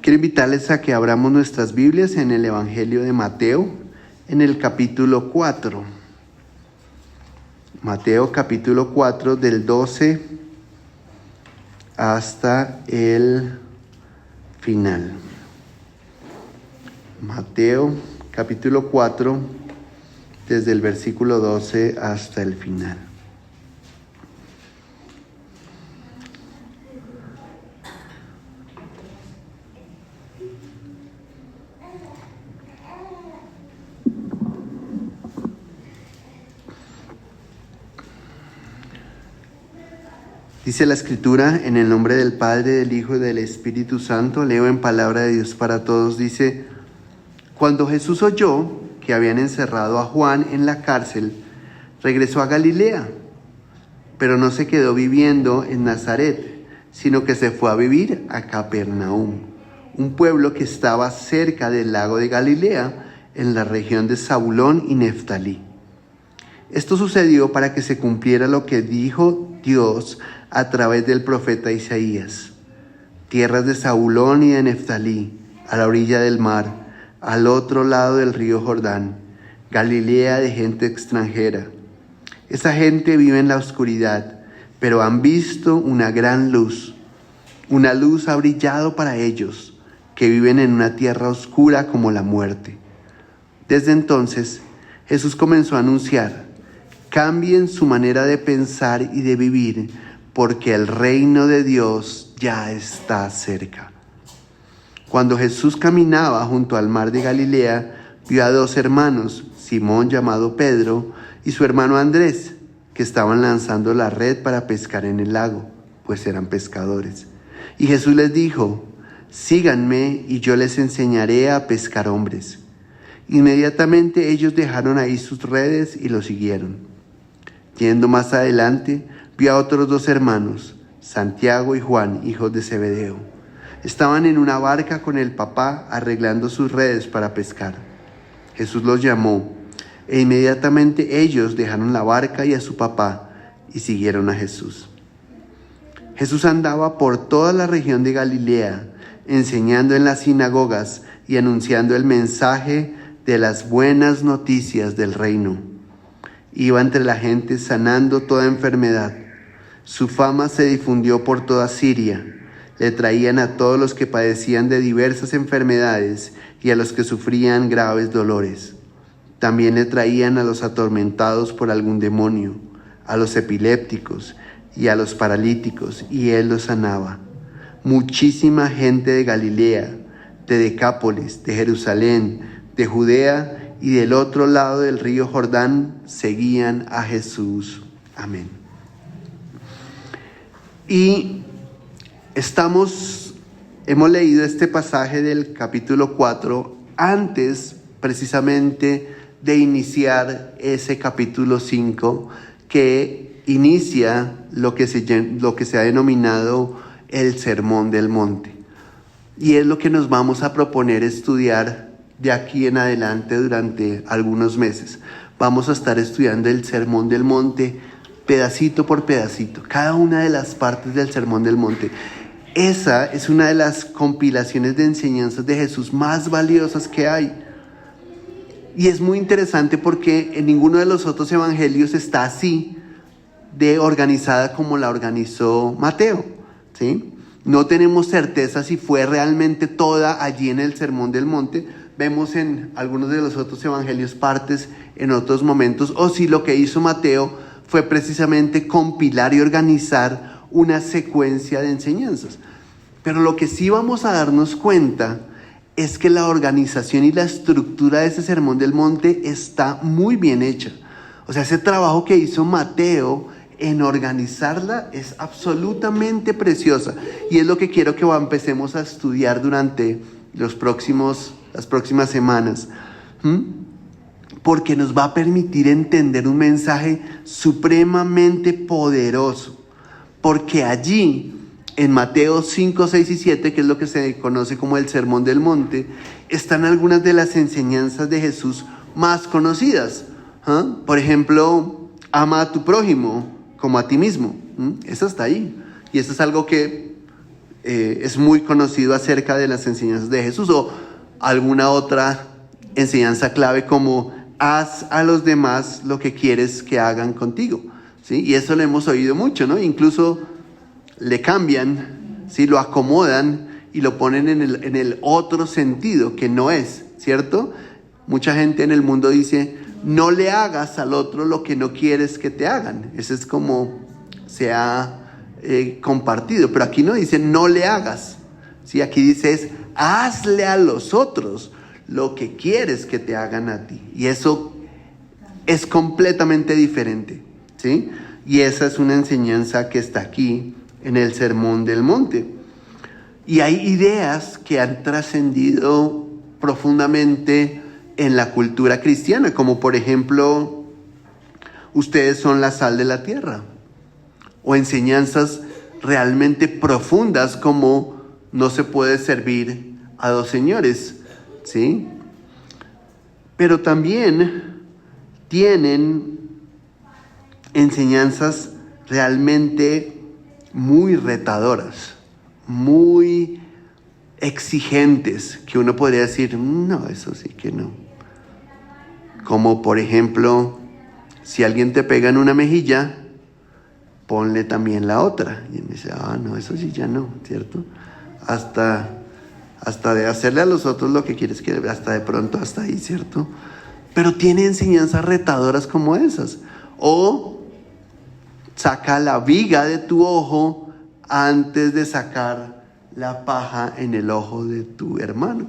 Quiero invitarles a que abramos nuestras Biblias en el Evangelio de Mateo, en el capítulo 4. Mateo capítulo 4, del 12 hasta el final. Mateo capítulo 4, desde el versículo 12 hasta el final. Dice la Escritura, en el nombre del Padre, del Hijo y del Espíritu Santo, leo en palabra de Dios para todos, dice: Cuando Jesús oyó que habían encerrado a Juan en la cárcel, regresó a Galilea, pero no se quedó viviendo en Nazaret, sino que se fue a vivir a Capernaum, un pueblo que estaba cerca del lago de Galilea, en la región de Zabulón y Neftalí. Esto sucedió para que se cumpliera lo que dijo Dios a través del profeta Isaías: tierras de Zabulón y de Neftalí, a la orilla del mar, al otro lado del río Jordán, Galilea de gente extranjera. Esa gente vive en la oscuridad, pero han visto una gran luz. Una luz ha brillado para ellos, que viven en una tierra oscura como la muerte. Desde entonces, Jesús comenzó a anunciar: cambien su manera de pensar y de vivir, porque el reino de Dios ya está cerca. Cuando Jesús caminaba junto al mar de Galilea, vio a dos hermanos, Simón llamado Pedro y su hermano Andrés, que estaban lanzando la red para pescar en el lago, pues eran pescadores. Y Jesús les dijo: síganme y yo les enseñaré a pescar hombres. Inmediatamente ellos dejaron ahí sus redes y lo siguieron. Yendo más adelante, vio a otros dos hermanos, Santiago y Juan, hijos de Zebedeo. Estaban en una barca con el papá arreglando sus redes para pescar. Jesús los llamó, e inmediatamente ellos dejaron la barca y a su papá y siguieron a Jesús. Jesús andaba por toda la región de Galilea, enseñando en las sinagogas y anunciando el mensaje de las buenas noticias del reino. Iba entre la gente sanando toda enfermedad. Su fama se difundió por toda Siria. Le traían a todos los que padecían de diversas enfermedades y a los que sufrían graves dolores. También le traían a los atormentados por algún demonio, a los epilépticos y a los paralíticos, y él los sanaba. Muchísima gente de Galilea, de Decápolis, de Jerusalén, de Judea y del otro lado del río Jordán seguían a Jesús. Amén. Y hemos leído este pasaje del capítulo 4 antes precisamente de iniciar ese capítulo 5 que inicia lo que se ha denominado el Sermón del Monte. Y es lo que nos vamos a proponer estudiar de aquí en adelante durante algunos meses. Vamos a estar estudiando el Sermón del Monte pedacito por pedacito, cada una de las partes del Sermón del Monte. Esa es una de las compilaciones de enseñanzas de Jesús más valiosas que hay. Y es muy interesante porque en ninguno de los otros evangelios está así de organizada como la organizó Mateo, ¿sí? No tenemos certeza si fue realmente toda allí en el Sermón del Monte. Vemos en algunos de los otros evangelios partes en otros momentos, o si lo que hizo Mateo fue precisamente compilar y organizar una secuencia de enseñanzas. Pero lo que sí vamos a darnos cuenta es que la organización y la estructura de ese Sermón del Monte está muy bien hecha. O sea, ese trabajo que hizo Mateo en organizarla es absolutamente preciosa. Y es lo que quiero que empecemos a estudiar durante las próximas semanas. Porque nos va a permitir entender un mensaje supremamente poderoso. Porque allí, en Mateo 5, 6 y 7, que es lo que se conoce como el Sermón del Monte, están algunas de las enseñanzas de Jesús más conocidas. Por ejemplo, ama a tu prójimo como a ti mismo. Eso está ahí. Y eso es algo que es muy conocido acerca de las enseñanzas de Jesús, o alguna otra enseñanza clave como haz a los demás lo que quieres que hagan contigo, ¿sí? Y eso lo hemos oído mucho, ¿no? Incluso le cambian, ¿sí? Lo acomodan y lo ponen en el otro sentido que no es, ¿cierto? Mucha gente en el mundo dice, no le hagas al otro lo que no quieres que te hagan. Eso es como se ha compartido, pero aquí no dice no le hagas, ¿sí? Aquí dice es hazle a los otros lo que quieres que te hagan a ti. Y eso es completamente diferente, ¿sí? Y esa es una enseñanza que está aquí en el Sermón del Monte. Y hay ideas que han trascendido profundamente en la cultura cristiana, como por ejemplo, ustedes son la sal de la tierra, o enseñanzas realmente profundas como no se puede servir a dos señores, ¿sí? Pero también tienen enseñanzas realmente muy retadoras, muy exigentes, que uno podría decir, no, eso sí que no. Como por ejemplo, si alguien te pega en una mejilla, ponle también la otra. Y uno dice, no, eso sí ya no, ¿cierto? Hasta de hacerle a los otros lo que quieres que, hasta de pronto, hasta ahí, ¿cierto? Pero tiene enseñanzas retadoras como esas. O saca la viga de tu ojo antes de sacar la paja en el ojo de tu hermano.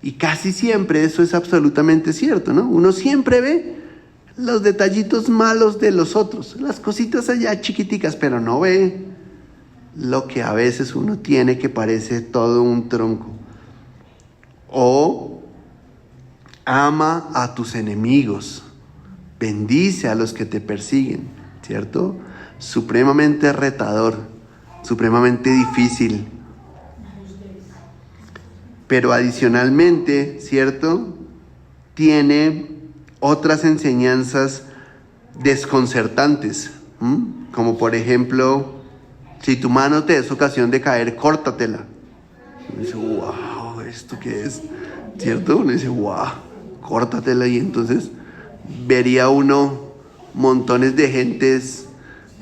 Y casi siempre eso es absolutamente cierto, ¿no? Uno siempre ve los detallitos malos de los otros, las cositas allá chiquiticas, pero no ve lo que a veces uno tiene que parece todo un tronco. O ama a tus enemigos, bendice a los que te persiguen, ¿cierto? Supremamente retador, supremamente difícil. Pero adicionalmente, ¿cierto? Tiene otras enseñanzas desconcertantes, como por ejemplo, si tu mano te es ocasión de caer, córtatela. Uno dice, wow, ¿esto qué es? ¿Cierto? Uno dice, wow, córtatela. Y entonces vería uno montones de gentes,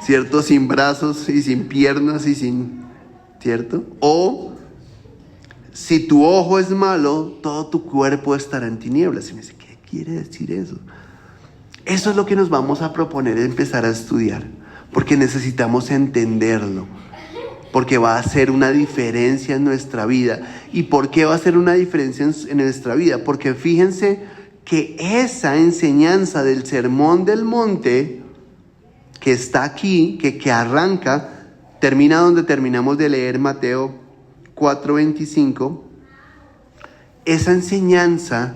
¿cierto? Sin brazos y sin piernas y sin, ¿cierto? O si tu ojo es malo, todo tu cuerpo estará en tinieblas. Y me dice, ¿qué quiere decir eso? Eso es lo que nos vamos a proponer empezar a estudiar, porque necesitamos entenderlo, porque va a hacer una diferencia en nuestra vida. ¿Y por qué va a hacer una diferencia en nuestra vida? Porque fíjense que esa enseñanza del Sermón del Monte que está aquí, que arranca, termina donde terminamos de leer Mateo 4:25, esa enseñanza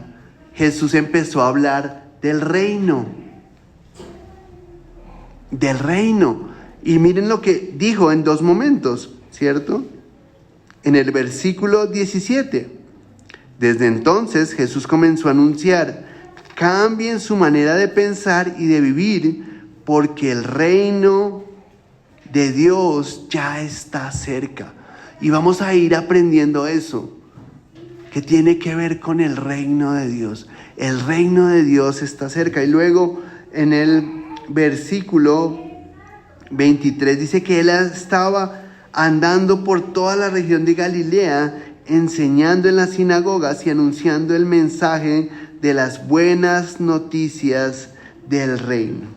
Jesús empezó a hablar del reino. Y miren lo que dijo en dos momentos, ¿cierto? En el versículo 17. Desde entonces Jesús comenzó a anunciar, cambien su manera de pensar y de vivir, porque el reino de Dios ya está cerca. Y vamos a ir aprendiendo eso, que tiene que ver con el reino de Dios. El reino de Dios está cerca. Y luego en el versículo 23 dice que él estaba andando por toda la región de Galilea, enseñando en las sinagogas y anunciando el mensaje de las buenas noticias del reino.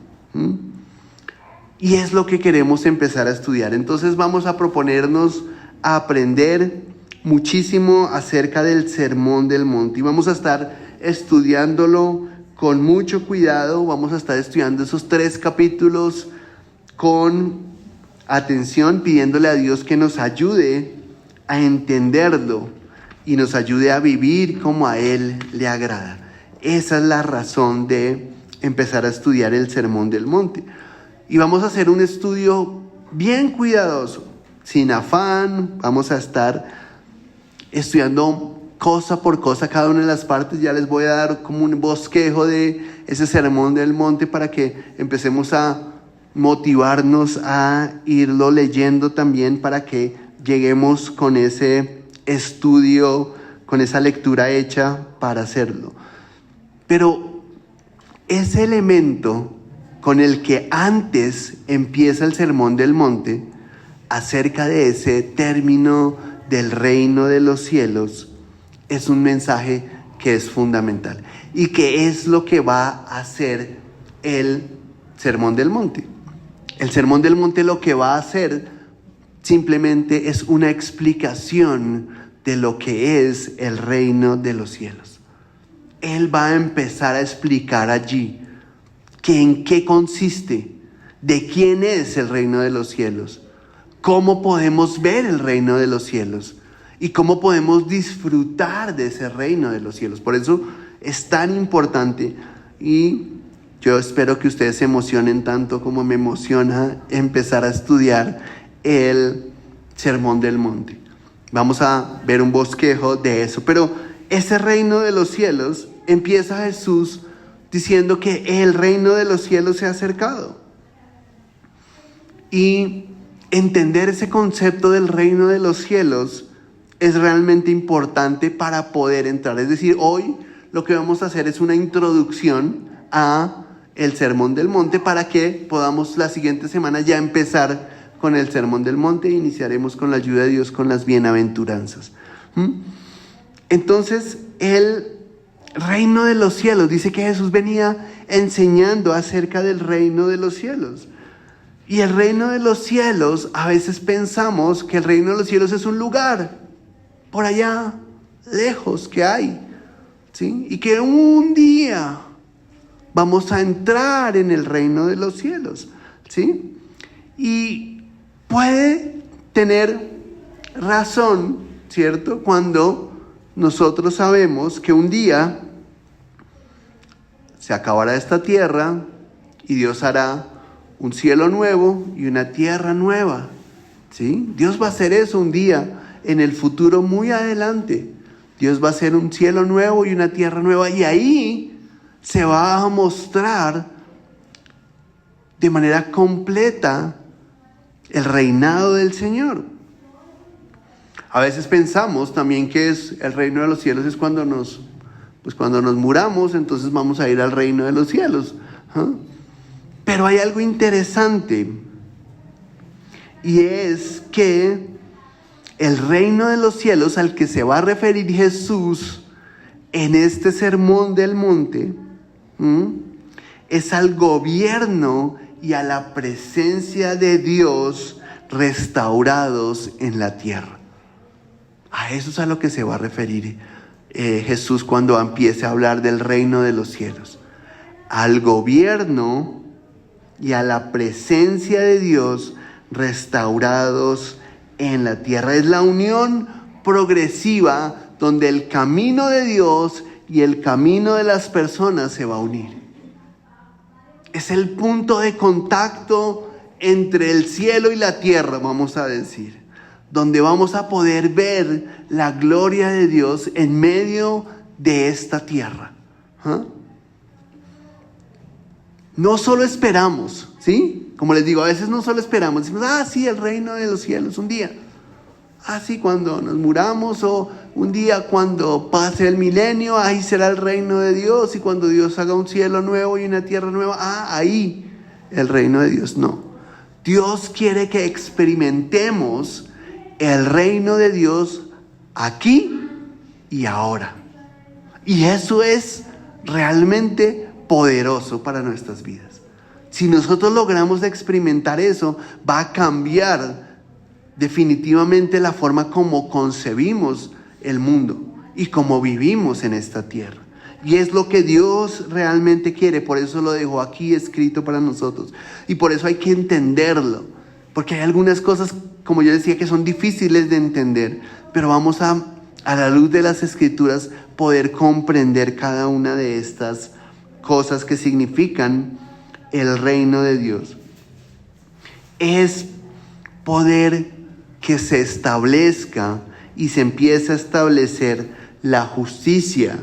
Y es lo que queremos empezar a estudiar. Entonces vamos a proponernos a aprender muchísimo acerca del Sermón del Monte. Y vamos a estar estudiándolo con mucho cuidado. Vamos a estar estudiando esos 3 capítulos con atención, pidiéndole a Dios que nos ayude a entenderlo y nos ayude a vivir como a Él le agrada. Esa es la razón de empezar a estudiar el Sermón del Monte. Y vamos a hacer un estudio bien cuidadoso, sin afán. Vamos a estar estudiando cosa por cosa cada una de las partes. Ya les voy a dar como un bosquejo de ese Sermón del Monte para que empecemos a motivarnos a irlo leyendo también, para que lleguemos con ese estudio, con esa lectura hecha para hacerlo. Pero ese elemento con el que antes empieza el Sermón del Monte, acerca de ese término del reino de los cielos, es un mensaje que es fundamental y que es lo que va a hacer el Sermón del Monte. El Sermón del Monte lo que va a hacer simplemente es una explicación de lo que es el reino de los cielos. Él va a empezar a explicar allí que en qué consiste, de quién es el reino de los cielos, cómo podemos ver el reino de los cielos y cómo podemos disfrutar de ese reino de los cielos. Por eso es tan importante, y yo espero que ustedes se emocionen tanto como me emociona empezar a estudiar el Sermón del Monte. Vamos a ver un bosquejo de eso, pero ese reino de los cielos empieza Jesús diciendo que el reino de los cielos se ha acercado. Y entender ese concepto del reino de los cielos es realmente importante para poder entrar. Es decir, hoy lo que vamos a hacer es una introducción a el Sermón del Monte para que podamos la siguiente semana ya empezar con el Sermón del Monte e iniciaremos con la ayuda de Dios con las bienaventuranzas. Entonces, el reino de los cielos, dice que Jesús venía enseñando acerca del reino de los cielos. Y el reino de los cielos, a veces pensamos que el reino de los cielos es un lugar por allá, lejos, que hay, ¿sí? Y que un día vamos a entrar en el reino de los cielos, ¿sí? Y puede tener razón, ¿cierto? Cuando nosotros sabemos que un día se acabará esta tierra y Dios hará un cielo nuevo y una tierra nueva, ¿sí? Dios va a hacer eso un día en el futuro muy adelante. Dios va a hacer un cielo nuevo y una tierra nueva, y ahí se va a mostrar de manera completa el reinado del Señor. A veces pensamos también que es el reino de los cielos es cuando nos muramos, entonces vamos a ir al reino de los cielos. Pero hay algo interesante, y es que el reino de los cielos al que se va a referir Jesús en este Sermón del Monte es al gobierno y a la presencia de Dios restaurados en la tierra. A eso es a lo que se va a referir Jesús cuando empiece a hablar del reino de los cielos. Al gobierno y a la presencia de Dios restaurados en la tierra. Es la unión progresiva donde el camino de Dios y el camino de las personas se va a unir. Es el punto de contacto entre el cielo y la tierra, vamos a decir, donde vamos a poder ver la gloria de Dios en medio de esta tierra. No solo esperamos, ¿sí? Como les digo, a veces no solo esperamos, decimos, sí, el reino de los cielos un día. Sí, cuando nos muramos, o un día cuando pase el milenio, ahí será el reino de Dios, y cuando Dios haga un cielo nuevo y una tierra nueva, ahí el reino de Dios. No, Dios quiere que experimentemos el reino de Dios aquí y ahora. Y eso es realmente poderoso para nuestras vidas. Si nosotros logramos experimentar eso, va a cambiar definitivamente la forma como concebimos el mundo y como vivimos en esta tierra. Y es lo que Dios realmente quiere, por eso lo dejó aquí escrito para nosotros. Y por eso hay que entenderlo, porque hay algunas cosas, como yo decía, que son difíciles de entender, pero vamos a la luz de las Escrituras, poder comprender cada una de estas cosas que significan el reino de Dios. Es poder que se establezca y se empiece a establecer la justicia,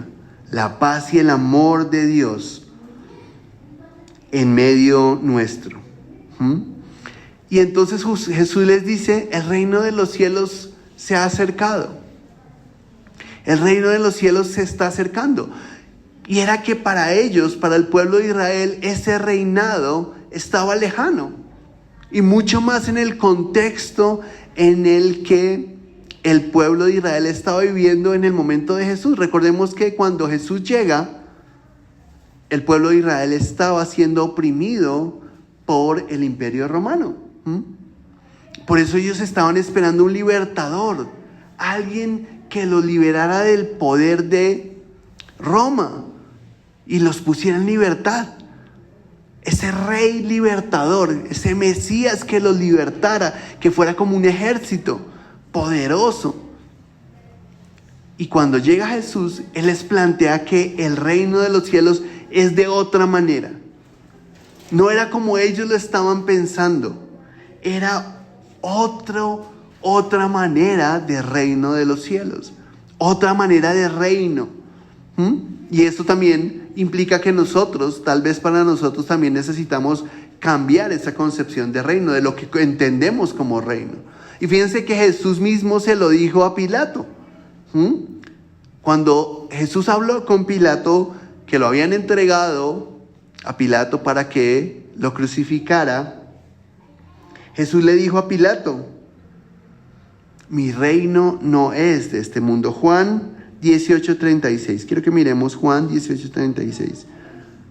la paz y el amor de Dios en medio nuestro. Y entonces Jesús les dice, el reino de los cielos se ha acercado. El reino de los cielos se está acercando. Y era que para ellos, para el pueblo de Israel, ese reinado estaba lejano. Y mucho más en el contexto en el que el pueblo de Israel estaba viviendo en el momento de Jesús. Recordemos que cuando Jesús llega, el pueblo de Israel estaba siendo oprimido por el imperio romano. Por eso ellos estaban esperando un libertador, alguien que los liberara del poder de Roma y los pusiera en libertad. Ese rey libertador, ese Mesías que los libertara, que fuera como un ejército poderoso. Y cuando llega Jesús, Él les plantea que el reino de los cielos es de otra manera. No era como ellos lo estaban pensando. Era otra manera de reino de los cielos. Otra manera de reino. Y esto también implica que nosotros, tal vez para nosotros también necesitamos cambiar esa concepción de reino, de lo que entendemos como reino. Y fíjense que Jesús mismo se lo dijo a Pilato. Cuando Jesús habló con Pilato, que lo habían entregado a Pilato para que lo crucificara, Jesús le dijo a Pilato, mi reino no es de este mundo. Juan 18:36. Quiero que miremos Juan 18:36.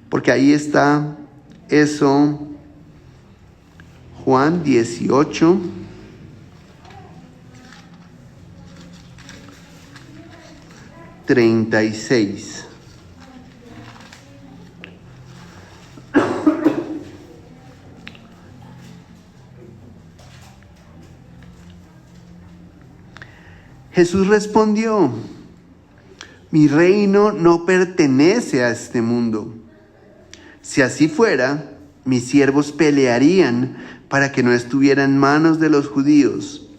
Porque ahí está eso. Juan 18:36. Jesús respondió, mi reino no pertenece a este mundo. Si así fuera, mis siervos pelearían para que no estuviera en manos de los judíos.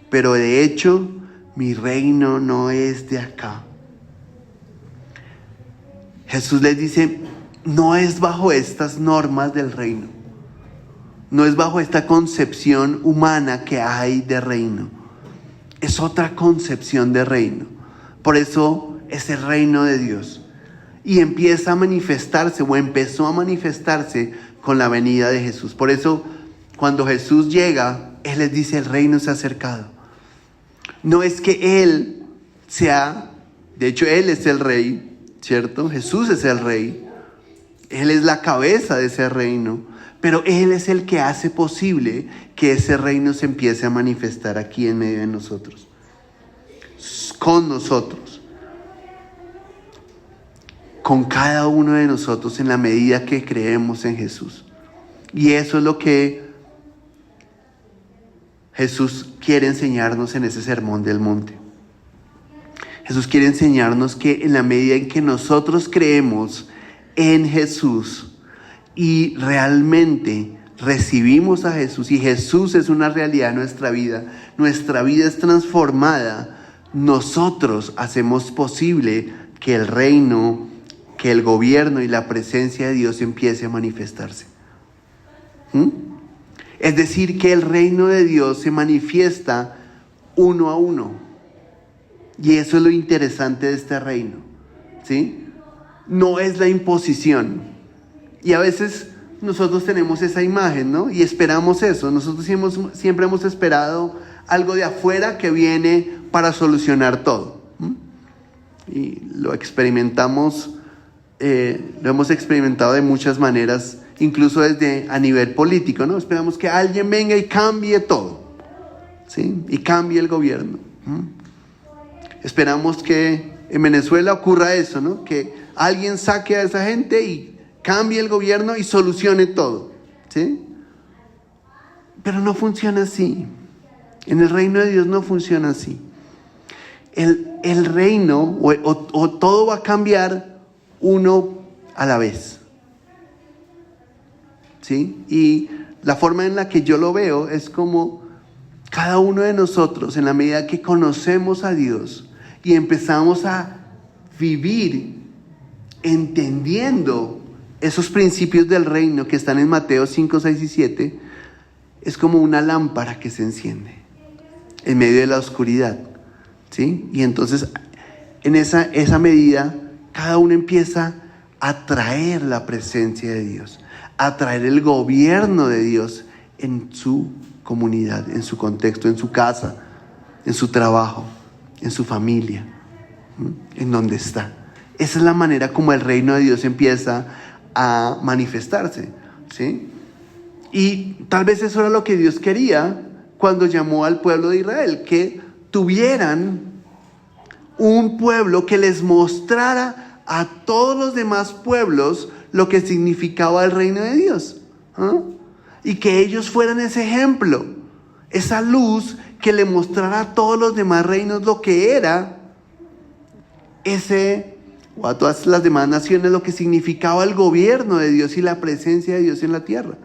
Pero de hecho, mi reino no es de acá. Jesús les dice, no es bajo estas normas del reino. No es bajo esta concepción humana que hay de reino. Es otra concepción de reino. Por eso es el reino de Dios. Y empieza a manifestarse o empezó a manifestarse con la venida de Jesús. Por eso cuando Jesús llega, Él les dice el reino se ha acercado. No es que Él sea, de hecho Él es el rey, ¿cierto? Jesús es el rey. Él es la cabeza de ese reino. Pero Él es el que hace posible que ese reino se empiece a manifestar aquí en medio de nosotros. Con nosotros. Con cada uno de nosotros en la medida que creemos en Jesús. Y eso es lo que Jesús quiere enseñarnos en ese sermón del monte. Jesús quiere enseñarnos que en la medida en que nosotros creemos en Jesús, y realmente recibimos a Jesús y Jesús es una realidad en nuestra vida es transformada, nosotros hacemos posible que el reino, que el gobierno y la presencia de Dios empiece a manifestarse. Es decir, que el reino de Dios se manifiesta uno a uno. Y eso es lo interesante de este reino, ¿sí? No es la imposición. Y a veces nosotros tenemos esa imagen, ¿no? Y esperamos eso. Nosotros siempre hemos esperado algo de afuera que viene para solucionar todo. Y lo experimentamos, lo hemos experimentado de muchas maneras, incluso desde a nivel político, ¿no? Esperamos que alguien venga y cambie todo, ¿sí? Y cambie el gobierno. Esperamos que en Venezuela ocurra eso, ¿no? Que alguien saque a esa gente y cambie el gobierno y solucione todo, ¿sí? Pero no funciona así. En el reino de Dios no funciona así. El reino o todo va a cambiar uno a la vez, ¿sí? Y la forma en la que yo lo veo es como cada uno de nosotros, en la medida que conocemos a Dios y empezamos a vivir entendiendo esos principios del reino que están en Mateo 5, 6 y 7, es como una lámpara que se enciende en medio de la oscuridad, ¿sí? Y entonces, en esa medida, cada uno empieza a traer la presencia de Dios, a traer el gobierno de Dios en su comunidad, en su contexto, en su casa, en su trabajo, en su familia, en donde está. Esa es la manera como el reino de Dios empieza a manifestarse, ¿sí? Y tal vez eso era lo que Dios quería cuando llamó al pueblo de Israel, que tuvieran un pueblo que les mostrara a todos los demás pueblos lo que significaba el reino de Dios, y que ellos fueran ese ejemplo, esa luz que le mostrara a todos los demás reinos lo que era o a todas las demás naciones lo que significaba el gobierno de Dios y la presencia de Dios en la tierra.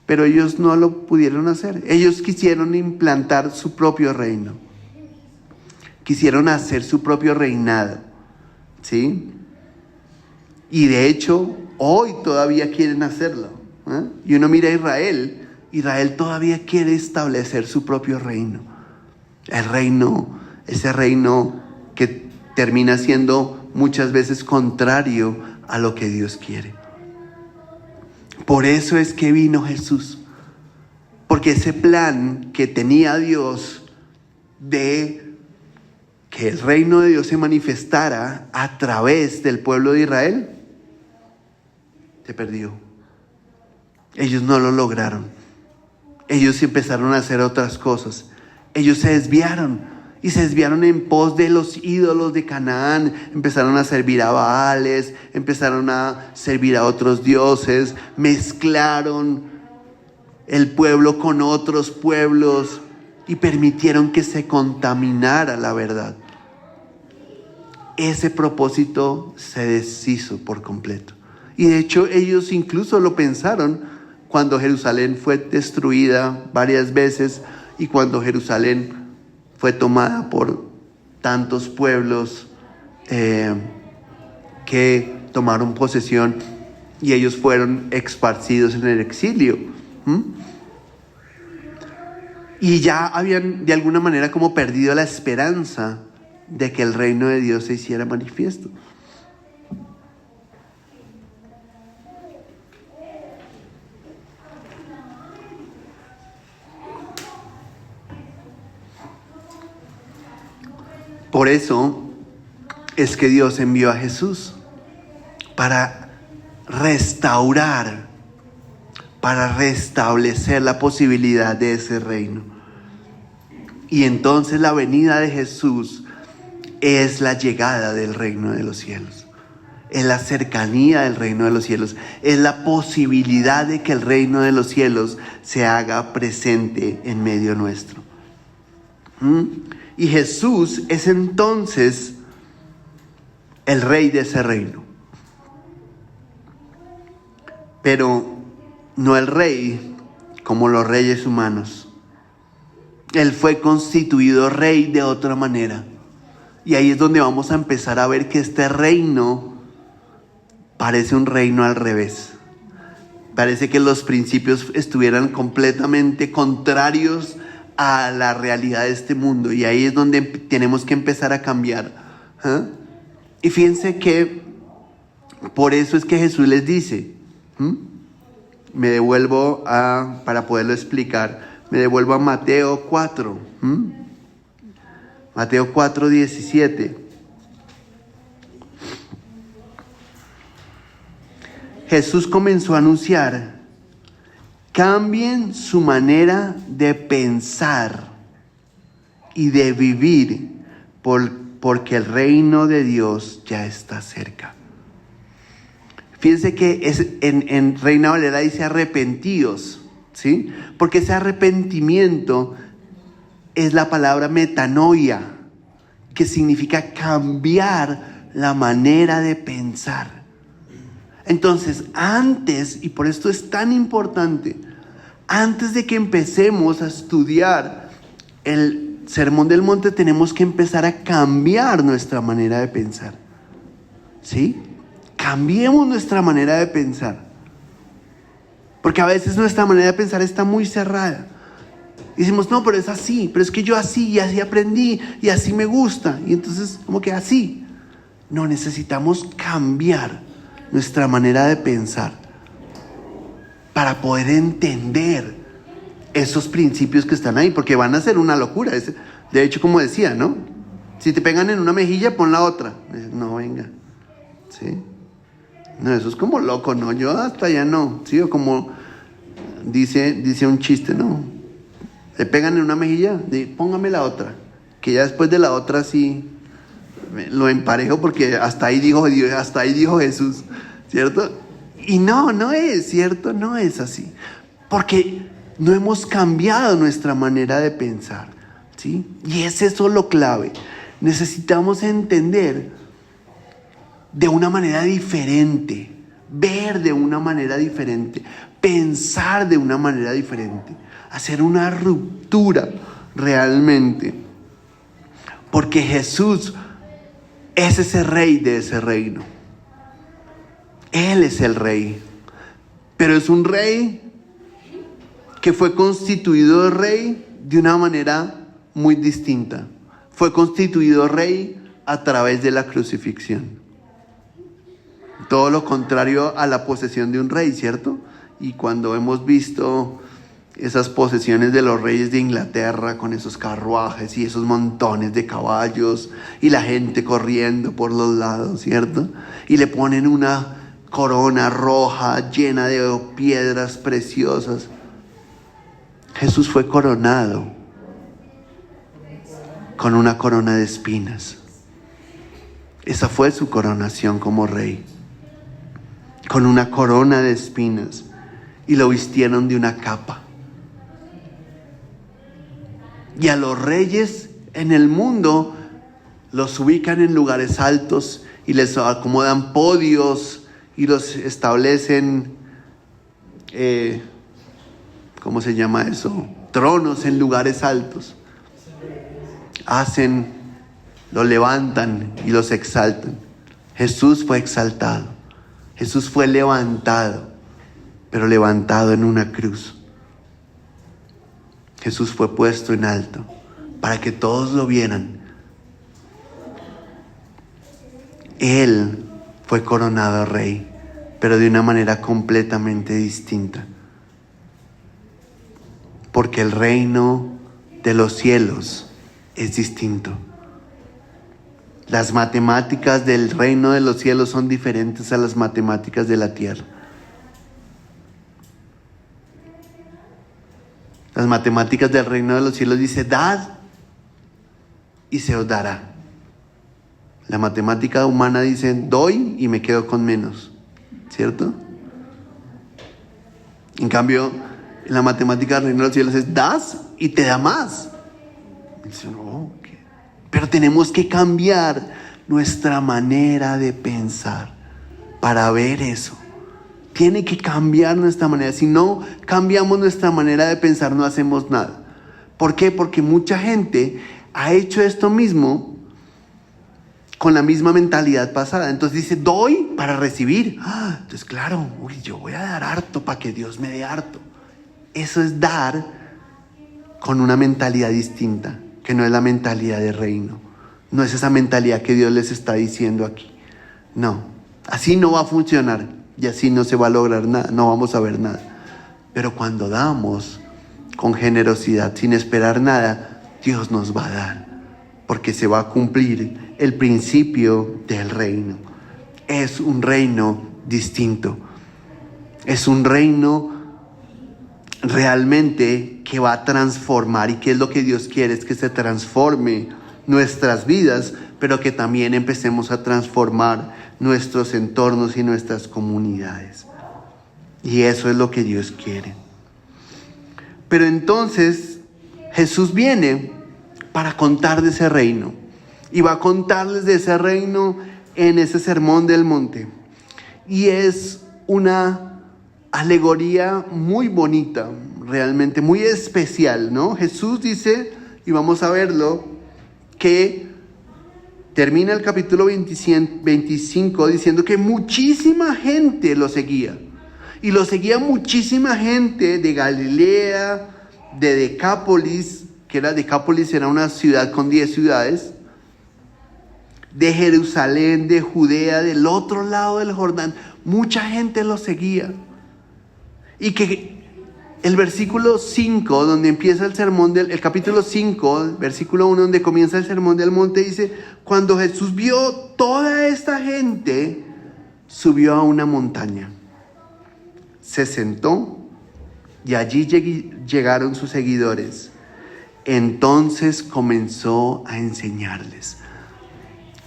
Pero ellos no lo pudieron hacer. Ellos quisieron implantar su propio reino. Quisieron hacer su propio reinado, ¿sí? Y de hecho, hoy todavía quieren hacerlo, Y uno mira a Israel. Israel todavía quiere establecer su propio reino. Ese reino que termina siendo muchas veces contrario a lo que Dios quiere. Por eso es que vino Jesús. Porque ese plan que tenía Dios de que el reino de Dios se manifestara a través del pueblo de Israel, se perdió. Ellos no lo lograron. Ellos empezaron a hacer otras cosas. Ellos se desviaron. Y se desviaron en pos de los ídolos de Canaán. Empezaron a servir a Baales, empezaron a servir a otros dioses, mezclaron el pueblo con otros pueblos y permitieron que se contaminara la verdad. Ese propósito se deshizo por completo. Y de hecho ellos incluso lo pensaron cuando Jerusalén fue destruida varias veces y cuando Jerusalén fue tomada por tantos pueblos que tomaron posesión y ellos fueron esparcidos en el exilio. Y ya habían de alguna manera como perdido la esperanza de que el reino de Dios se hiciera manifiesto. Por eso es que Dios envió a Jesús para restaurar, para restablecer la posibilidad de ese reino. Y entonces la venida de Jesús es la llegada del reino de los cielos. Es la cercanía del reino de los cielos. Es la posibilidad de que el reino de los cielos se haga presente en medio nuestro. Y Jesús es entonces el rey de ese reino. Pero no el rey como los reyes humanos. Él fue constituido rey de otra manera. Y ahí es donde vamos a empezar a ver que este reino parece un reino al revés. Parece que los principios estuvieran completamente contrarios a la realidad de este mundo. Y ahí es donde tenemos que empezar a cambiar. Y fíjense que por eso es que Jesús les dice, me devuelvo para poderlo explicar, me devuelvo a Mateo 4. Mateo 4:17. Jesús comenzó a anunciar: cambien su manera de pensar y de vivir, porque el reino de Dios ya está cerca. Fíjense que en Reina Valera dice arrepentíos, ¿sí? Porque ese arrepentimiento es la palabra metanoia, que significa cambiar la manera de pensar. Entonces, antes, y por esto es tan importante, antes de que empecemos a estudiar el Sermón del Monte, tenemos que empezar a cambiar nuestra manera de pensar. ¿Sí? Cambiemos nuestra manera de pensar. Porque a veces nuestra manera de pensar está muy cerrada. Y decimos, no, pero es así, pero es que yo así, y así aprendí, y así me gusta. Y entonces, como que así. No, necesitamos cambiar nuestra manera de pensar para poder entender esos principios que están ahí, porque van a ser una locura. De hecho, como decía, ¿no? Si te pegan en una mejilla, pon la otra. No, venga. ¿Sí? No, eso es como loco, ¿no? Yo hasta allá no. ¿Sí? O como dice un chiste, ¿no? Te pegan en una mejilla, póngame la otra. Que ya después de la otra sí lo emparejo, porque hasta ahí dijo Jesús, ¿cierto? Y no es, ¿cierto? No es así. Porque no hemos cambiado nuestra manera de pensar, ¿sí? Y es eso lo clave. Necesitamos entender de una manera diferente, ver de una manera diferente, pensar de una manera diferente, hacer una ruptura realmente. Porque Jesús es ese rey de ese reino. Él es el rey. Pero es un rey que fue constituido rey de una manera muy distinta. Fue constituido rey a través de la crucifixión. Todo lo contrario a la posesión de un rey, ¿cierto? Y cuando hemos visto esas posesiones de los reyes de Inglaterra con esos carruajes y esos montones de caballos y la gente corriendo por los lados, ¿cierto? Y le ponen una corona roja llena de piedras preciosas. Jesús fue coronado con una corona de espinas. Esa fue su coronación como rey, con una corona de espinas, y lo vistieron de una capa. Y a los reyes en el mundo los ubican en lugares altos y les acomodan podios y los establecen, ¿cómo se llama eso? Tronos en lugares altos. Los levantan y los exaltan. Jesús fue exaltado. Jesús fue levantado, pero levantado en una cruz. Jesús fue puesto en alto para que todos lo vieran. Él fue coronado rey, pero de una manera completamente distinta. Porque el reino de los cielos es distinto. Las matemáticas del reino de los cielos son diferentes a las matemáticas de la tierra. Las matemáticas del reino de los cielos dice, dad y se os dará. La matemática humana dice, doy y me quedo con menos, ¿cierto? En cambio, en la matemática del reino de los cielos es, das y te da más. Y dice, no, ¿qué? Pero tenemos que cambiar nuestra manera de pensar para ver eso. Tiene que cambiar nuestra manera. Si no cambiamos nuestra manera de pensar, no hacemos nada. ¿Por qué? Porque mucha gente ha hecho esto mismo con la misma mentalidad pasada. Entonces dice, doy para recibir. Entonces, claro, yo voy a dar harto para que Dios me dé harto. Eso es dar con una mentalidad distinta, que no es la mentalidad de reino. No es esa mentalidad que Dios les está diciendo aquí. No, así no va a funcionar. Y así no se va a lograr nada, no vamos a ver nada. Pero cuando damos con generosidad, sin esperar nada, Dios nos va a dar. Porque se va a cumplir el principio del reino. Es un reino distinto. Es un reino realmente que va a transformar. ¿Y qué es lo que Dios quiere? Es que se transforme nuestras vidas, pero que también empecemos a transformar nuestros entornos y nuestras comunidades. Y eso es lo que Dios quiere. Pero entonces Jesús viene para contar de ese reino. Y va a contarles de ese reino en ese sermón del monte. Y es una alegoría muy bonita, realmente muy especial, ¿no? Jesús dice, y vamos a verlo, que termina el capítulo 25 diciendo que muchísima gente lo seguía. Y lo seguía muchísima gente de Galilea, de Decápolis, Decápolis era una ciudad con 10 ciudades, de Jerusalén, de Judea, del otro lado del Jordán. Mucha gente lo seguía. Y que el versículo 5, donde empieza el capítulo 5, versículo 1, donde comienza el sermón del monte, dice: cuando Jesús vio toda esta gente, subió a una montaña, se sentó y allí llegaron sus seguidores. Entonces comenzó a enseñarles.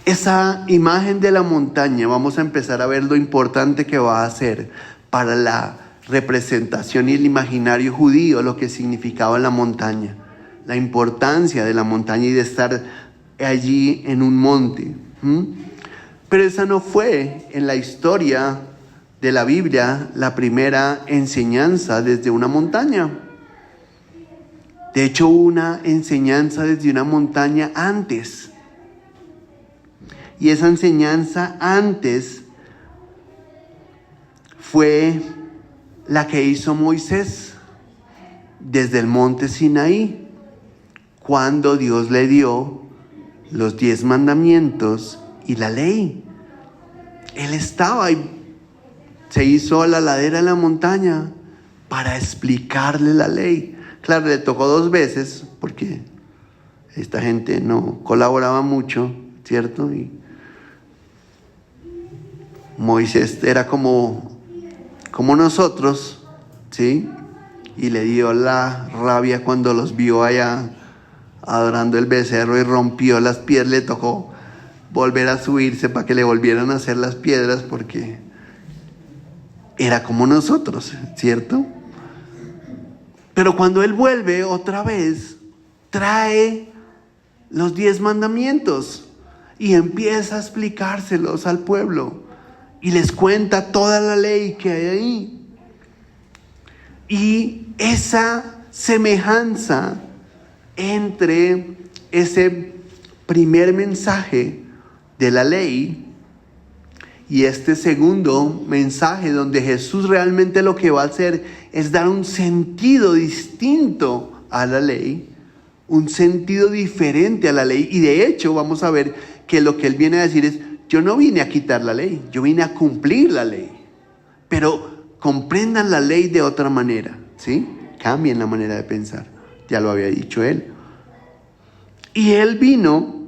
Esa imagen de la montaña, vamos a empezar a ver lo importante que va a ser para la representación y el imaginario judío, lo que significaba la montaña, la importancia de la montaña y de estar allí en un monte. Pero esa no fue en la historia de la Biblia la primera enseñanza desde una montaña. De hecho, hubo una enseñanza desde una montaña antes. Y esa enseñanza antes fue la que hizo Moisés desde el monte Sinaí, cuando Dios le dio los 10 mandamientos y la ley. Él estaba y se hizo a la ladera de la montaña para explicarle la ley. Claro, le tocó 2 veces porque esta gente no colaboraba mucho, ¿cierto? Y Moisés era como nosotros, ¿sí? Y le dio la rabia cuando los vio allá adorando el becerro y rompió las piedras. Le tocó volver a subirse para que le volvieran a hacer las piedras, porque era como nosotros, ¿cierto? Pero cuando él vuelve otra vez, trae los 10 mandamientos y empieza a explicárselos al pueblo. Y les cuenta toda la ley que hay ahí. Y esa semejanza entre ese primer mensaje de la ley y este segundo mensaje, donde Jesús realmente lo que va a hacer es dar un sentido distinto a la ley, un sentido diferente a la ley. Y de hecho vamos a ver que lo que él viene a decir es: yo no vine a quitar la ley, yo vine a cumplir la ley. Pero comprendan la ley de otra manera, ¿sí? Cambien la manera de pensar. Ya lo había dicho él. Y él vino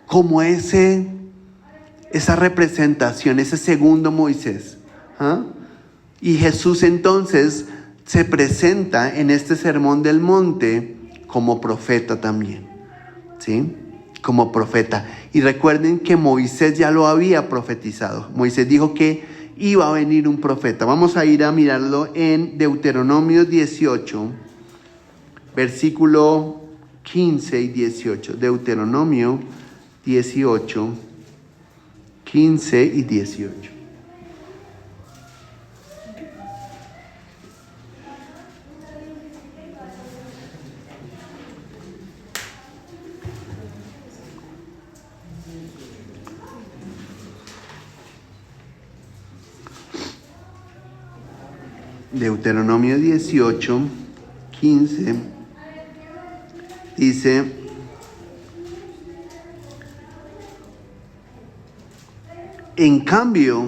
como esa representación, ese segundo Moisés. Y Jesús entonces se presenta en este sermón del monte como profeta también, ¿sí? Como profeta. Y recuerden que Moisés ya lo había profetizado. Moisés dijo que iba a venir un profeta. Vamos a ir a mirarlo en Deuteronomio 18, versículo 15 y 18. Deuteronomio 18, 15 y 18. Deuteronomio 18, 15, dice: en cambio,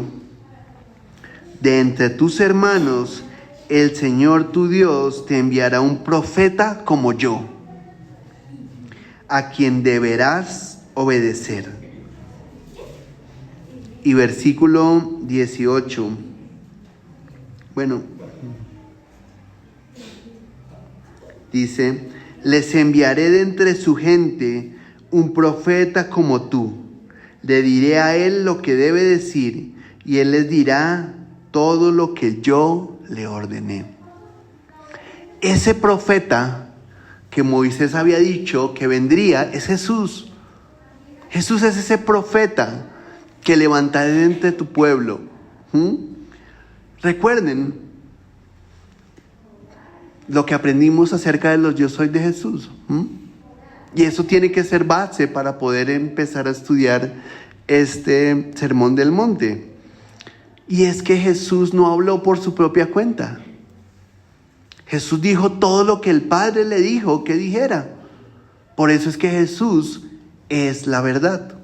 de entre tus hermanos, el Señor tu Dios te enviará un profeta como yo, a quien deberás obedecer. Y versículo 18, dice: les enviaré de entre su gente un profeta como tú. Le diré a él lo que debe decir, y él les dirá todo lo que yo le ordené. Ese profeta que Moisés había dicho que vendría es Jesús. Jesús es ese profeta que levantaré de entre tu pueblo. Recuerden lo que aprendimos acerca de los yo soy de Jesús. Y eso tiene que ser base para poder empezar a estudiar este sermón del monte. Y es que Jesús no habló por su propia cuenta. Jesús dijo todo lo que el Padre le dijo que dijera. Por eso es que Jesús es la verdad.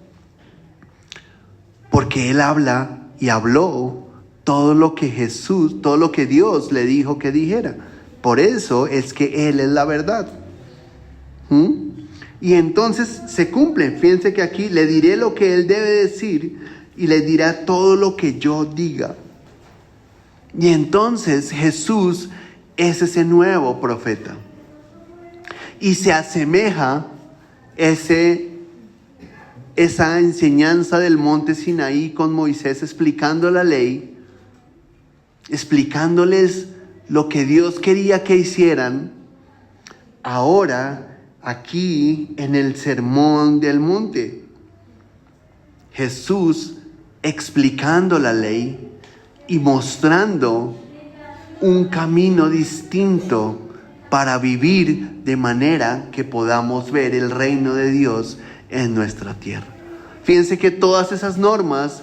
Porque Él habla y habló todo lo que Dios le dijo que dijera. Por eso es que Él es la verdad. Y entonces se cumple. Fíjense que aquí le diré lo que Él debe decir y le dirá todo lo que yo diga. Y entonces Jesús es ese nuevo profeta. Y se asemeja esa enseñanza del monte Sinaí con Moisés explicando la ley, explicándoles lo que Dios quería que hicieran. Ahora, aquí en el Sermón del Monte, Jesús explicando la ley y mostrando un camino distinto para vivir de manera que podamos ver el reino de Dios en nuestra tierra. Fíjense que todas esas normas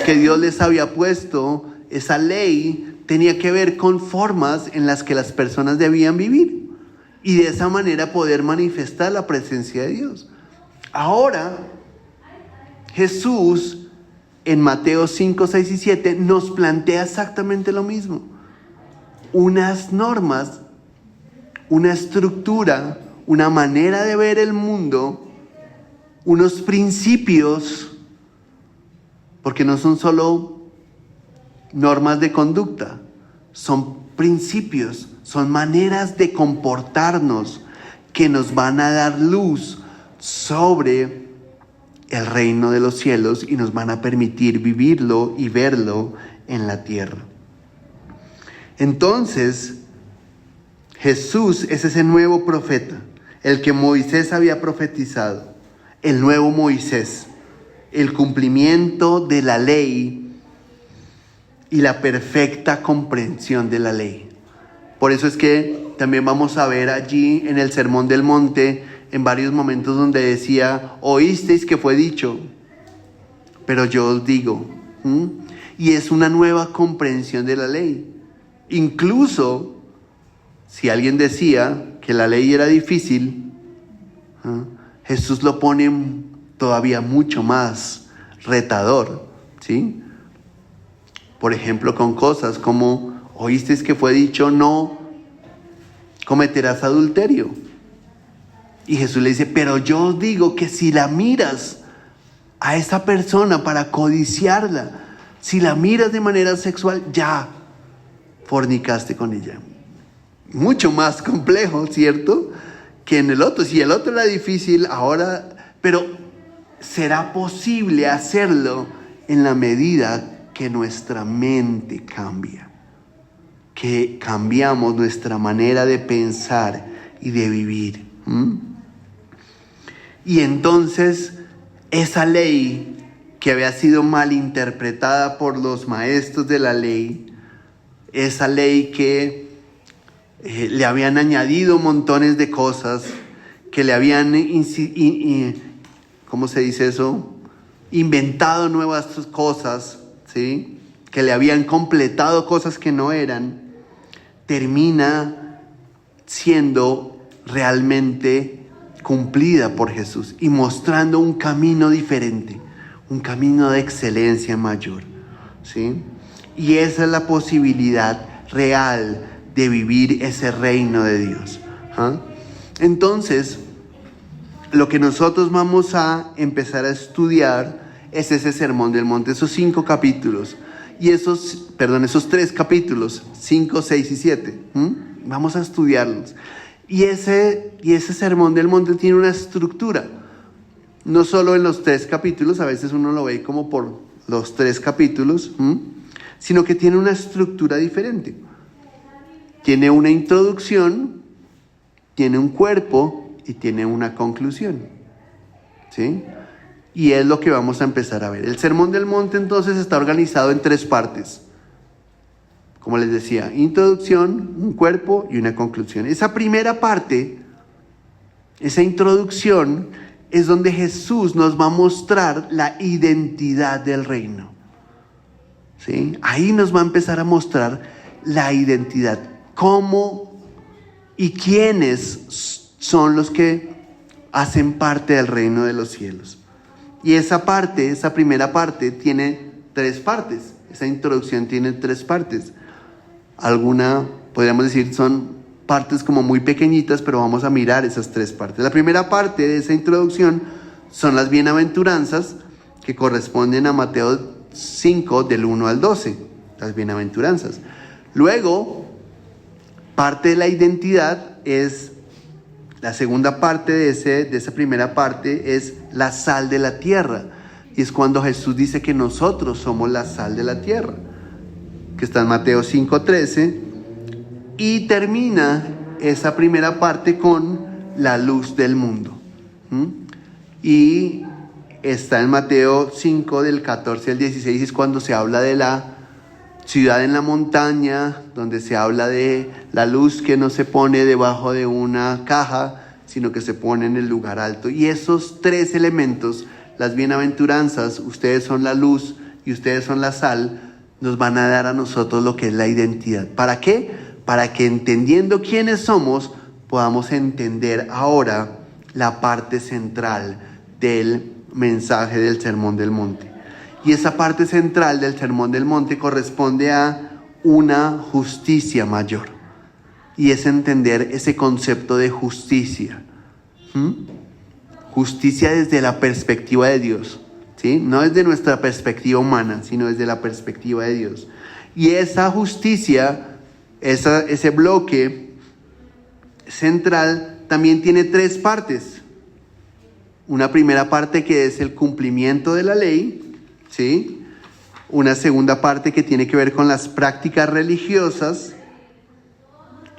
que Dios les había puesto, esa ley tenía que ver con formas en las que las personas debían vivir y de esa manera poder manifestar la presencia de Dios. Ahora, Jesús en Mateo 5, 6 y 7 nos plantea exactamente lo mismo. Unas normas, una estructura, una manera de ver el mundo, unos principios, porque no son solo normas de conducta, son principios, son maneras de comportarnos que nos van a dar luz sobre el reino de los cielos y nos van a permitir vivirlo y verlo en la tierra. Entonces, Jesús es ese nuevo profeta, el que Moisés había profetizado, el nuevo Moisés, el cumplimiento de la ley y la perfecta comprensión de la ley. Por eso es que también vamos a ver allí en el Sermón del Monte, en varios momentos donde decía, oísteis que fue dicho, pero yo os digo. Y es una nueva comprensión de la ley. Incluso si alguien decía que la ley era difícil, Jesús lo pone todavía mucho más retador, ¿sí? Por ejemplo, con cosas como, oísteis que fue dicho, no cometerás adulterio. Y Jesús le dice, pero yo os digo que si la miras a esa persona para codiciarla, si la miras de manera sexual, ya fornicaste con ella. Mucho más complejo, ¿cierto? Que en el otro. Si el otro era difícil, ahora, pero será posible hacerlo en la medida que nuestra mente cambia, que cambiamos nuestra manera de pensar y de vivir. Y entonces esa ley que había sido mal interpretada por los maestros de la ley, esa ley que le habían añadido montones de cosas, que le habían, ¿cómo se dice eso? Inventado nuevas cosas, ¿sí? Que le habían completado cosas que no eran, termina siendo realmente cumplida por Jesús y mostrando un camino diferente, un camino de excelencia mayor, ¿sí? Y esa es la posibilidad real de vivir ese reino de Dios. Entonces, lo que nosotros vamos a empezar a estudiar es ese Sermón del Monte, esos 5 capítulos, y esos 3 capítulos, 5, 6 y 7. Vamos a estudiarlos. Y ese Sermón del Monte tiene una estructura, no solo en los 3 capítulos, a veces uno lo ve como por los 3 capítulos, sino que tiene una estructura diferente. Tiene una introducción, tiene un cuerpo y tiene una conclusión, ¿sí? Y es lo que vamos a empezar a ver. El Sermón del Monte entonces está organizado en 3 partes. Como les decía, introducción, un cuerpo y una conclusión. Esa primera parte, esa introducción, es donde Jesús nos va a mostrar la identidad del reino. ¿sí? Ahí nos va a empezar a mostrar la identidad, cómo y quiénes son los que hacen parte del reino de los cielos. Y esa primera parte, tiene 3 partes. Esa introducción tiene 3 partes. Podríamos decir, son partes como muy pequeñitas, pero vamos a mirar esas 3 partes. La primera parte de esa introducción son las bienaventuranzas, que corresponden a Mateo 5, del 1 al 12. Las bienaventuranzas. Luego, parte de la identidad es, la segunda parte de esa primera parte es la sal de la tierra. Y es cuando Jesús dice que nosotros somos la sal de la tierra, que está en Mateo 5:13. Y termina esa primera parte con la luz del mundo. Y está en Mateo 5, del 14 al 16, es cuando se habla de la ciudad en la montaña, donde se habla de la luz que no se pone debajo de una caja, sino que se pone en el lugar alto. Y esos 3 elementos, las bienaventuranzas, ustedes son la luz y ustedes son la sal, nos van a dar a nosotros lo que es la identidad. ¿Para qué? Para que, entendiendo quiénes somos, podamos entender ahora la parte central del mensaje del Sermón del Monte. Y esa parte central del Sermón del Monte corresponde a una justicia mayor. Y es entender ese concepto de justicia. Justicia desde la perspectiva de Dios, ¿sí? No desde nuestra perspectiva humana, sino desde la perspectiva de Dios. Y esa justicia, ese bloque central, también tiene 3 partes. Una primera parte que es el cumplimiento de la ley, ¿sí? Una segunda parte que tiene que ver con las prácticas religiosas.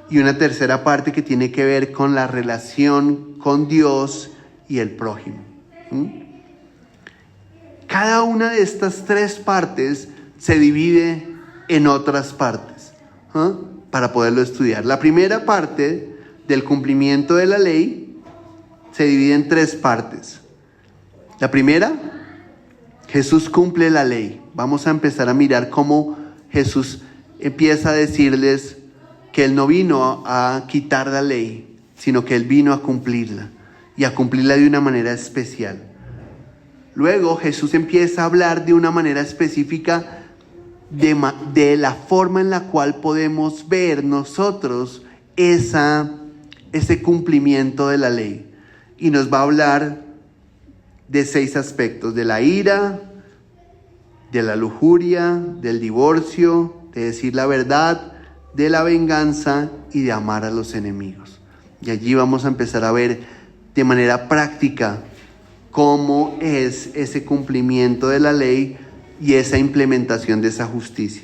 Y una tercera parte que tiene que ver con la relación con Dios y el prójimo. Cada una de estas 3 partes se divide en otras partes, para poderlo estudiar. La primera parte del cumplimiento de la ley se divide en 3 partes. La primera, Jesús cumple la ley. Vamos a empezar a mirar cómo Jesús empieza a decirles que Él no vino a quitar la ley, sino que Él vino a cumplirla, y a cumplirla de una manera especial. Luego Jesús empieza a hablar de una manera específica de la forma en la cual podemos ver nosotros ese cumplimiento de la ley. Y nos va a hablar de 6 aspectos: de la ira, de la lujuria, del divorcio, de decir la verdad, de la venganza y de amar a los enemigos. Y allí vamos a empezar a ver de manera práctica cómo es ese cumplimiento de la ley y esa implementación de esa justicia.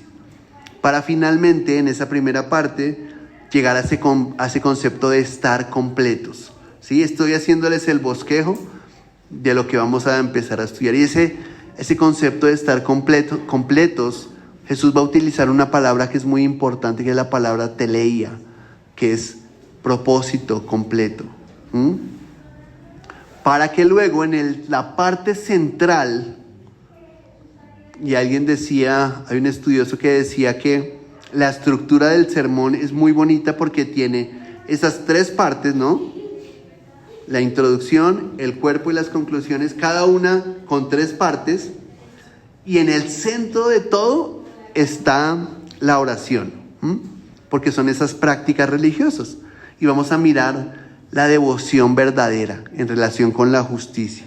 Para finalmente, en esa primera parte, llegar a ese concepto de estar completos. ¿Sí? Estoy haciéndoles el bosquejo de lo que vamos a empezar a estudiar. Y ese concepto de estar completos, Jesús va a utilizar una palabra que es muy importante, que es la palabra teleia, que es propósito completo. Para que luego en la parte central, y alguien decía, hay un estudioso que decía que la estructura del sermón es muy bonita porque tiene esas 3 partes, ¿no? La introducción, el cuerpo y las conclusiones, cada una con 3 partes, y en el centro de todo está la oración, porque son esas prácticas religiosas. Y vamos a mirar la devoción verdadera en relación con la justicia.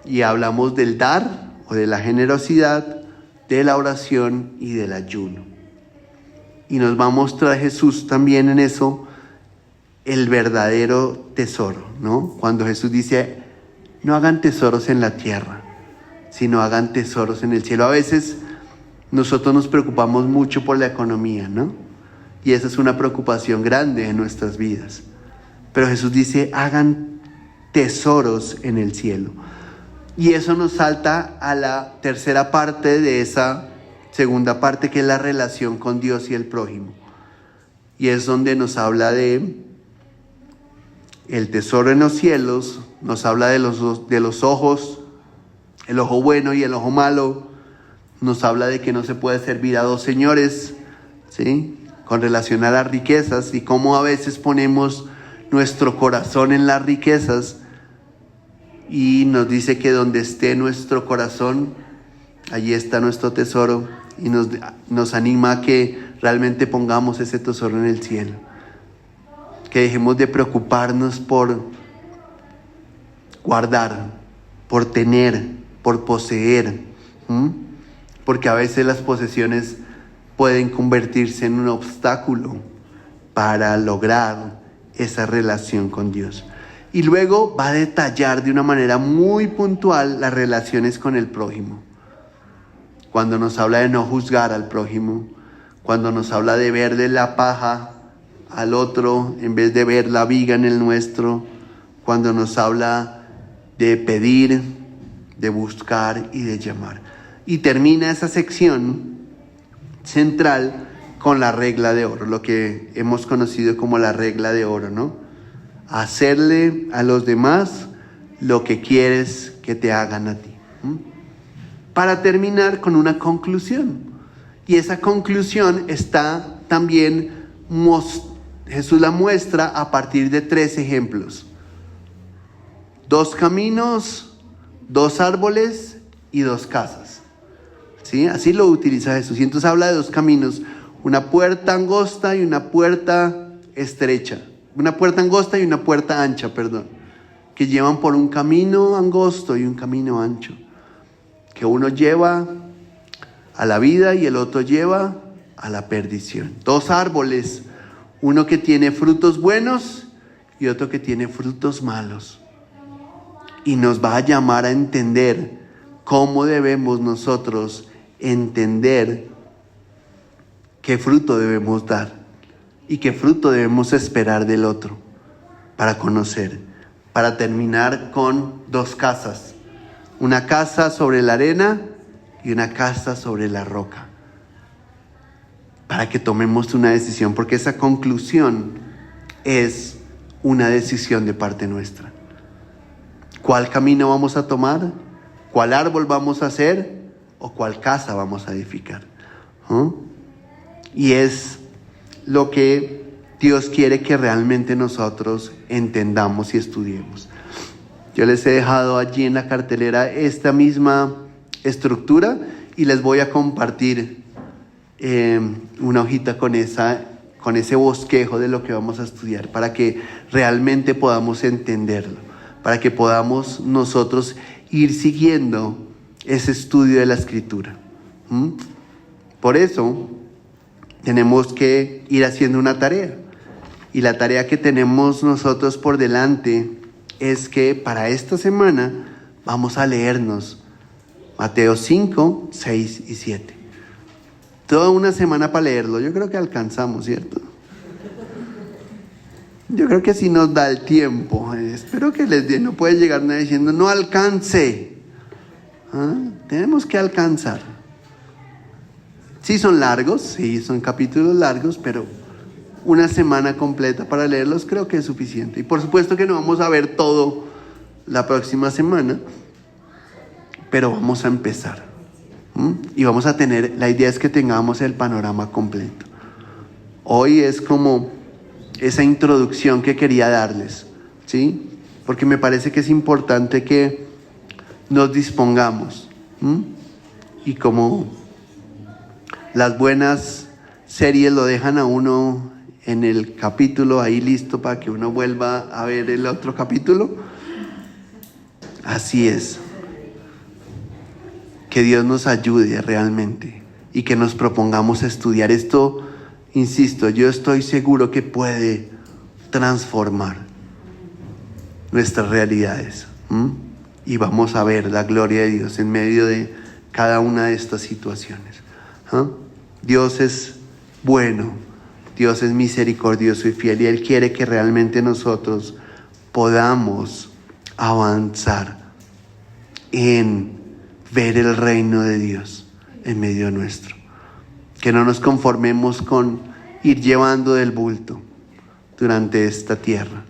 Y hablamos del dar o de la generosidad, de la oración y del ayuno. Y nos va a mostrar Jesús también en eso el verdadero tesoro, ¿no? Cuando Jesús dice, no hagan tesoros en la tierra, sino hagan tesoros en el cielo. A veces nosotros nos preocupamos mucho por la economía, ¿no? Y esa es una preocupación grande en nuestras vidas. Pero Jesús dice, hagan tesoros en el cielo. Y eso nos salta a la tercera parte de esa segunda parte, que es la relación con Dios y el prójimo. Y es donde nos habla de el tesoro en los cielos, nos habla de los ojos, el ojo bueno y el ojo malo, nos habla de que no se puede servir a dos señores, ¿sí? Con relación a las riquezas y cómo a veces ponemos nuestro corazón en las riquezas, y nos dice que donde esté nuestro corazón, allí está nuestro tesoro, y nos anima a que realmente pongamos ese tesoro en el cielo, que dejemos de preocuparnos por guardar, por tener, por poseer, porque a veces las posesiones pueden convertirse en un obstáculo para lograr esa relación con Dios. Y luego va a detallar de una manera muy puntual las relaciones con el prójimo. Cuando nos habla de no juzgar al prójimo, cuando nos habla de verle la paja al otro en vez de ver la viga en el nuestro, cuando nos habla de pedir, de buscar y de llamar. Y termina esa sección central con la regla de oro, lo que hemos conocido como la regla de oro, ¿no? Hacerle a los demás lo que quieres que te hagan a ti. Para terminar con una conclusión. Y esa conclusión está también, Jesús la muestra a partir de 3 ejemplos. 2 caminos, 2 árboles y 2 casas. ¿Sí? Así lo utiliza Jesús. Y entonces habla de 2 caminos, una puerta angosta y una puerta estrecha. Una puerta angosta y una puerta ancha, que llevan por un camino angosto y un camino ancho. Que uno lleva a la vida y el otro lleva a la perdición. 2 árboles, uno que tiene frutos buenos y otro que tiene frutos malos. Y nos va a llamar a entender cómo debemos nosotros entender qué fruto debemos dar y qué fruto debemos esperar del otro para conocer, para terminar con 2 casas. Una casa sobre la arena y una casa sobre la roca. Para que tomemos una decisión, porque esa conclusión es una decisión de parte nuestra. ¿Cuál camino vamos a tomar? ¿Cuál árbol vamos a hacer? ¿O cuál casa vamos a edificar? Y es lo que Dios quiere que realmente nosotros entendamos y estudiemos. Yo les he dejado allí en la cartelera esta misma estructura y les voy a compartir una hojita con ese bosquejo de lo que vamos a estudiar, para que realmente podamos entenderlo, para que podamos nosotros ir siguiendo ese estudio de la Escritura. Por eso tenemos que ir haciendo una tarea, y la tarea que tenemos nosotros por delante es que para esta semana vamos a leernos Mateo 5, 6 y 7. Toda una semana para leerlo. Yo creo que alcanzamos, ¿cierto? Yo creo que sí nos da el tiempo. Espero que les dé. No puede llegar nadie diciendo no alcance. Tenemos que alcanzar. Sí son largos, sí son capítulos largos, pero una semana completa para leerlos creo que es suficiente. Y por supuesto que no vamos a ver todo la próxima semana, pero vamos a empezar. Y vamos a tener, la idea es que tengamos el panorama completo. Hoy es como esa introducción que quería darles, ¿sí? Porque me parece que es importante que nos dispongamos. Y como las buenas series lo dejan a uno en el capítulo ahí listo para que uno vuelva a ver el otro capítulo, así es. Que Dios nos ayude realmente y que nos propongamos estudiar esto. Insisto, yo estoy seguro que puede transformar nuestras realidades. Y vamos a ver la gloria de Dios en medio de cada una de estas situaciones. Dios es bueno, Dios es misericordioso y fiel, y Él quiere que realmente nosotros podamos avanzar en ver el reino de Dios en medio nuestro. Que no nos conformemos con ir llevando del bulto durante esta tierra,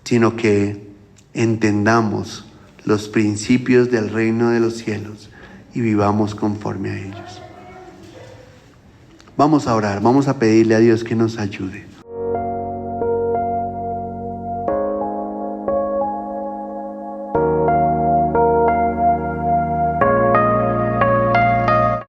sino que entendamos los principios del reino de los cielos y vivamos conforme a ellos. Vamos a orar, vamos a pedirle a Dios que nos ayude.